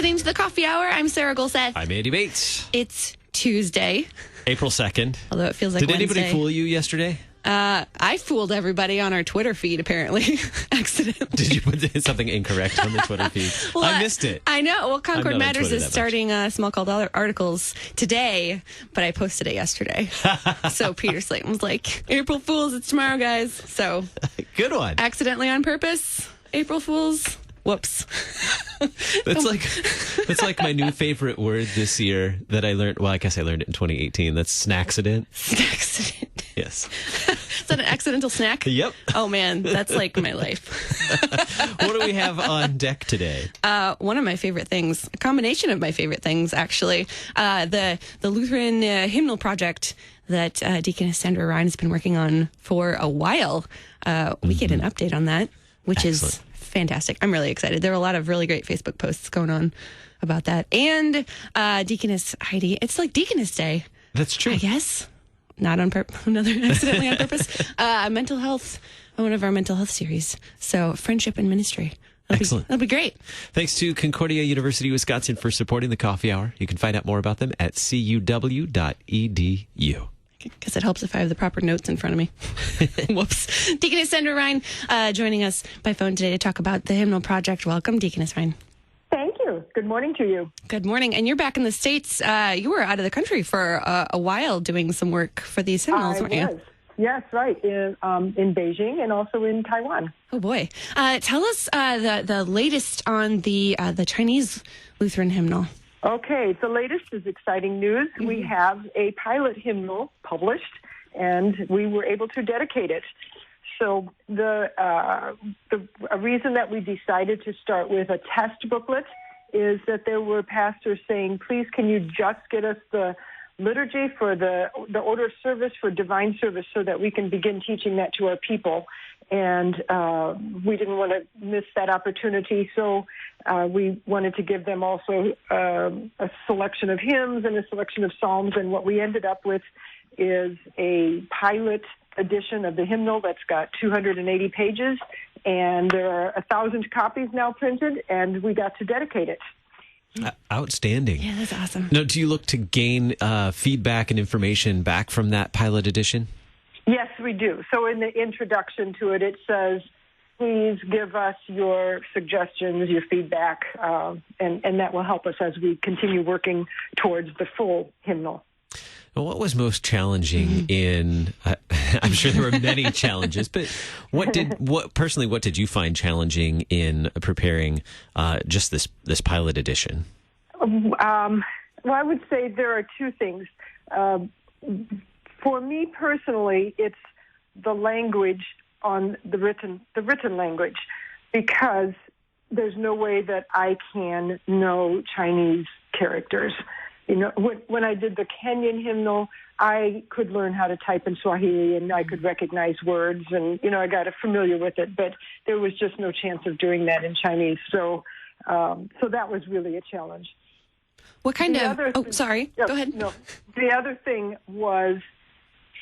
listening to the Coffee Hour. I'm Sarah Golseth. I'm Andy Bates. It's Tuesday. April 2nd. Although it feels like Wednesday. Did anybody fool you yesterday? I fooled everybody on our Twitter feed, apparently, accidentally. Did you put something incorrect on the Twitter feed? Well, I missed it. I know. Well, Concord Matters is starting small called articles today, but I posted it yesterday. So Peter Slayton was like, April Fools, it's tomorrow, guys. So good one. Accidentally on purpose, April Fools. Whoops. That's like my new favorite word this year that I learned. Well, I guess I learned it in 2018. That's snacksident. Snacksident. Yes. Is that an accidental snack? Yep. Oh, man. That's like my life. What do we have on deck today? One of my favorite things, a combination of my favorite things, actually. The Lutheran Hymnal project that Deaconess Sandra Rhein has been working on for a while. We get an update on that, which is fantastic. I'm really excited. There are a lot of really great Facebook posts going on about that. And Deaconess Heidi, it's like Deaconess Day. That's true. I guess. Not on purpose, accidentally on purpose. Mental health, one of our mental health series. So friendship and ministry. That'll be great. Thanks to Concordia University, Wisconsin for supporting the Coffee Hour. You can find out more about them at cuw.edu. Because it helps if I have the proper notes in front of me. Whoops. Deaconess Sandra Rhein joining us by phone today to talk about the Hymnal Project. Welcome, Deaconess Rhein. Thank you. Good morning to you. Good morning. And you're back in the States. You were out of the country for a while doing some work for these hymnals, weren't you? Yes, right. In Beijing and also in Taiwan. Oh, boy. Tell us the latest on the Chinese Lutheran hymnal. Okay, the latest is exciting news. Mm-hmm. We have a pilot hymnal published, and we were able to dedicate it. So the reason that we decided to start with a test booklet is that there were pastors saying, please, can you just get us the liturgy for the order of service for divine service so that we can begin teaching that to our people. And we didn't want to miss that opportunity, so we wanted to give them also a selection of hymns and a selection of psalms. And what we ended up with is a pilot edition of the hymnal that's got 280 pages, and there are 1,000 copies now printed, and we got to dedicate it. Outstanding. Yeah, that's awesome. Now, do you look to gain feedback and information back from that pilot edition? Yes, we do. So in the introduction to it, it says, please give us your suggestions, your feedback, and that will help us as we continue working towards the full hymnal. Well, what was most challenging in, I'm sure there were many challenges, but what did you find challenging in preparing just this pilot edition? Well, I would say there are two things. For me personally, it's the language on the written language, because there's no way that I can know Chinese characters. You know, when I did the Kenyan hymnal, I could learn how to type in Swahili and I could recognize words and, I got familiar with it, but there was just no chance of doing that in Chinese. So that was really a challenge. What kind of, sorry, go ahead. No, the other thing was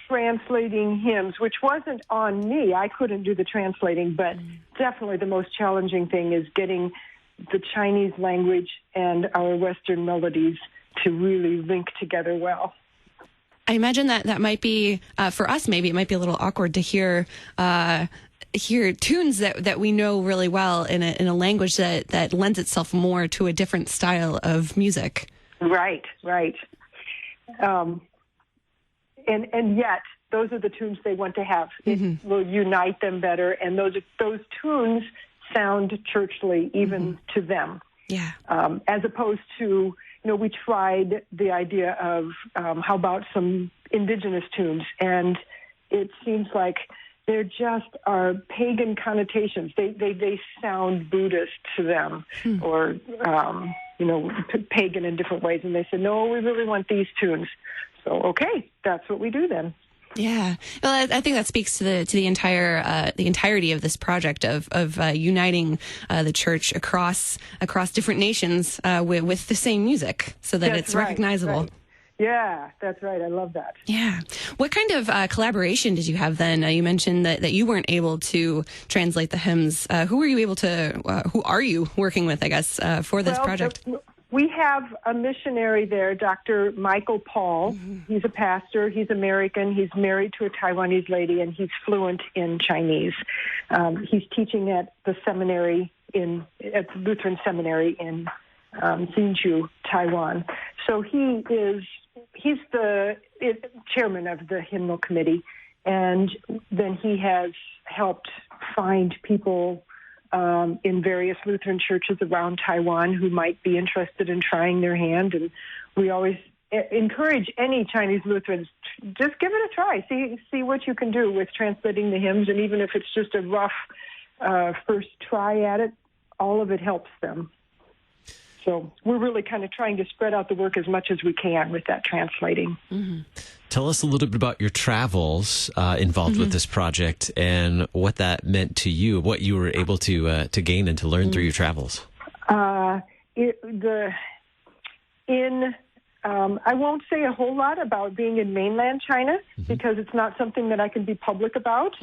translating hymns, which wasn't on me. I couldn't do the translating, but definitely the most challenging thing is getting the Chinese language and our Western melodies to really link together well. I imagine that might be, for us, maybe it might be a little awkward to hear tunes that we know really well in a language that lends itself more to a different style of music. Right. And yet, those are the tunes they want to have. It will unite them better, and those tunes sound churchly even to them. Yeah. As opposed to, we tried the idea of how about some indigenous tunes, and it seems like there just are pagan connotations. They sound Buddhist to them, or pagan in different ways, and they said, no, we really want these tunes. So okay, that's what we do then. Yeah, well, I think that speaks to the entirety of this project of uniting the church across different nations with the same music, so that it's recognizable. Right. Yeah, that's right. I love that. Yeah. What kind of collaboration did you have then? You mentioned that you weren't able to translate the hymns. Who are you working with, I guess, for this project? We have a missionary there, Dr. Michael Paul. He's a pastor. He's American. He's married to a Taiwanese lady, and he's fluent in Chinese. He's teaching at the seminary at the Lutheran Seminary in Hsinchu, Taiwan. So he's the chairman of the hymnal committee, and then he has helped find people in various Lutheran churches around Taiwan who might be interested in trying their hand. And we always encourage any Chinese Lutherans, just give it a try. See what you can do with translating the hymns. And even if it's just a rough first try at it, all of it helps them. So we're really kind of trying to spread out the work as much as we can with that translating. Mm-hmm. Tell us a little bit about your travels involved with this project and what that meant to you, what you were able to gain and to learn through your travels. I won't say a whole lot about being in mainland China because it's not something that I can be public about.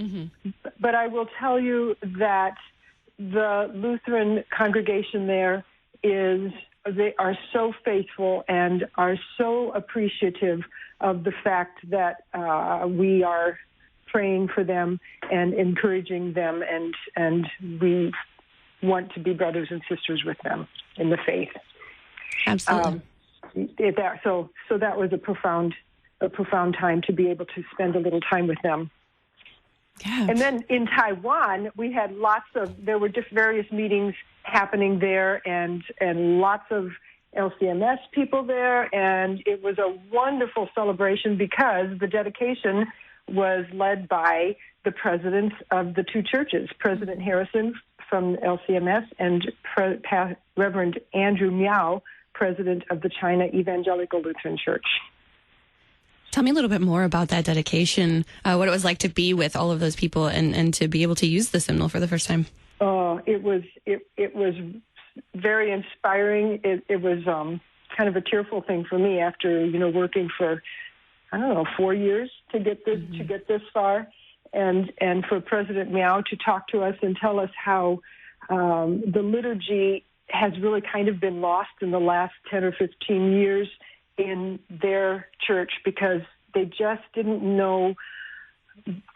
But I will tell you that the Lutheran congregation there they are so faithful and are so appreciative of the fact that we are praying for them and encouraging them, and we want to be brothers and sisters with them in the faith. Absolutely. So that was a profound time to be able to spend a little time with them. Yeah. And then in Taiwan, we had there were various meetings happening there and lots of LCMS people there, and it was a wonderful celebration because the dedication was led by the presidents of the two churches, President Harrison from LCMS and Reverend Andrew Miao, president of the China Evangelical Lutheran Church. Tell me a little bit more about that dedication, what it was like to be with all of those people and to be able to use the hymnal for the first time. Oh, it was very inspiring. It was kind of a tearful thing for me after working for 4 years to get this far, and for President Miao to talk to us and tell us how the liturgy has really kind of been lost in the last 10 or 15 years in their church because they just didn't know.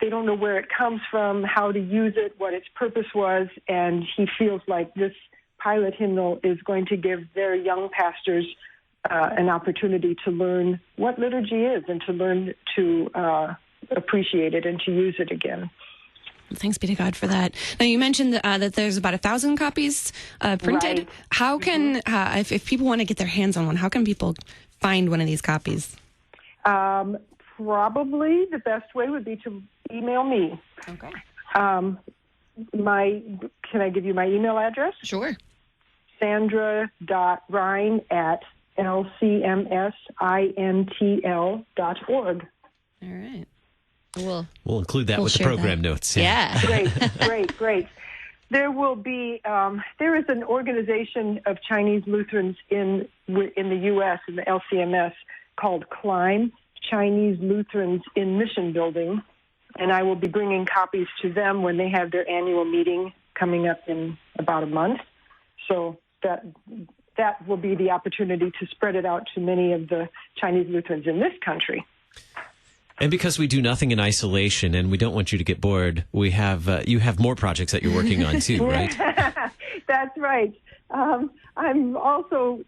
They don't know where it comes from, how to use it, what its purpose was, and he feels like this pilot hymnal is going to give their young pastors an opportunity to learn what liturgy is and to learn to appreciate it and to use it again. Thanks be to God for that. Now, you mentioned that there's about 1,000 copies printed. Right. How can, if people want to get their hands on one, how can people find one of these copies? Probably the best way would be to email me. Okay. Can I give you my email address? Sure. Sandra.Rhein at LCMSINTL.org. All right. We'll include that with the program notes. Yeah. Great. There will be. There is an organization of Chinese Lutherans in the U.S. in the LCMS called CLIMB, Chinese Lutherans in Mission Building, and I will be bringing copies to them when they have their annual meeting coming up in about a month. So that will be the opportunity to spread it out to many of the Chinese Lutherans in this country. And because we do nothing in isolation and we don't want you to get bored, we have you have more projects that you're working on too, right? That's right. I'm also,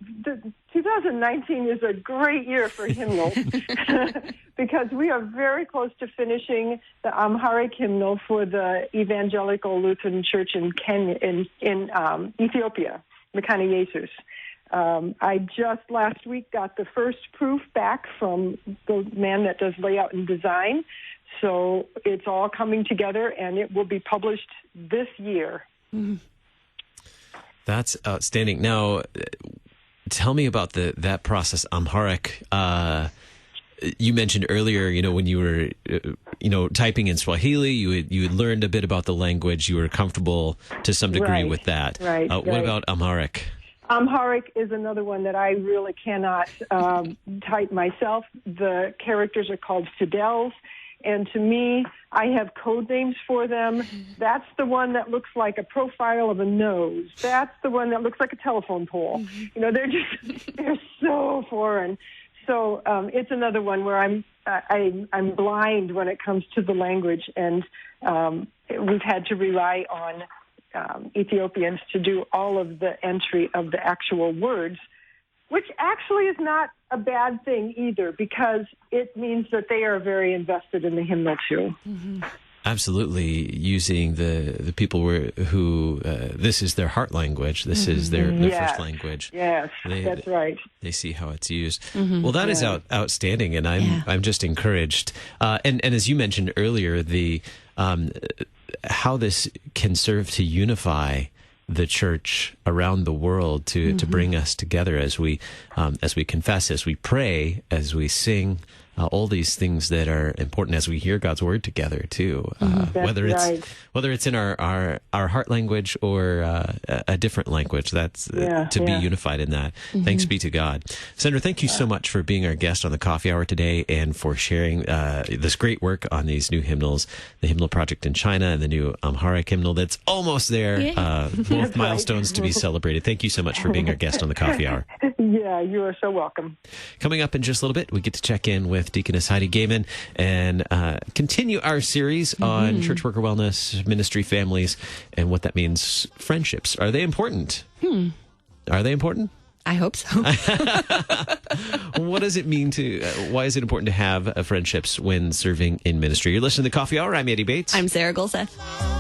2019 is a great year for hymnals because we are very close to finishing the Amharic hymnal for the Evangelical Lutheran Church in Ethiopia, Mekane Jesus. I just last week got the first proof back from the man that does layout and design. So it's all coming together and it will be published this year. Mm-hmm. That's outstanding. Now, tell me about that process, Amharic. You mentioned earlier, when you were, typing in Swahili, you had learned a bit about the language. You were comfortable to some degree with that. Right. What about Amharic? Amharic is another one that I really cannot type myself. The characters are called fidels, And to me, I have code names for them. That's the one that looks like a profile of a nose. That's the one that looks like a telephone pole. You know, they're so foreign. So it's another one where I'm blind when it comes to the language, and we've had to rely on Ethiopians to do all of the entry of the actual words, which actually is not a bad thing either, because it means that they are very invested in the hymnal too. Mm-hmm. Absolutely, using the people who this is their heart language, this is their first language. Yes, that's right. They see how it's used. Mm-hmm. Well, that is outstanding, and I'm just encouraged. And as you mentioned earlier, the how this can serve to unify the church around the world, to bring us together as we confess, as we pray, as we sing, all these things that are important as we hear God's word together too. Whether it's in our heart language or a different language, that's to be unified in that. Mm-hmm. Thanks be to God. Sandra, thank you so much for being our guest on the Coffee Hour today, and for sharing this great work on these new hymnals, the Hymnal Project in China and the new Amharic hymnal that's almost there. Both milestones to be celebrated. Thank you so much for being our guest on the Coffee Hour. Yeah, you are so welcome. Coming up in just a little bit, we get to check in with Deaconess Heidi Gaiman and continue our series on church worker wellness, ministry, families, and what that means. Friendships. Are they important? Are they important? I hope so. What does it mean why is it important to have friendships when serving in ministry? You're listening to the Coffee Hour. I'm Eddie Bates. I'm Sarah Golseth.